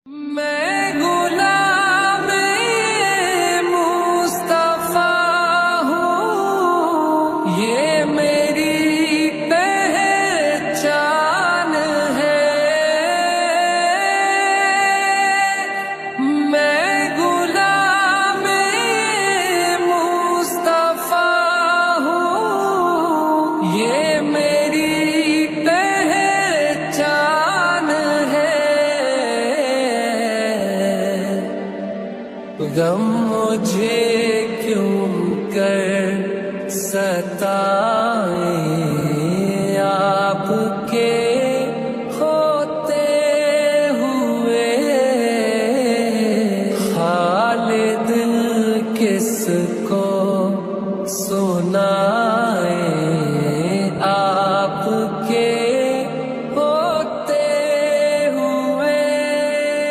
میں غلام مصطفیٰ ہوں، یہ میری پہچان ہے۔ میں غلام مصطفیٰ ہوں، یہ میری پہچان ہے۔ غم مجھے کیوں کر ستائے،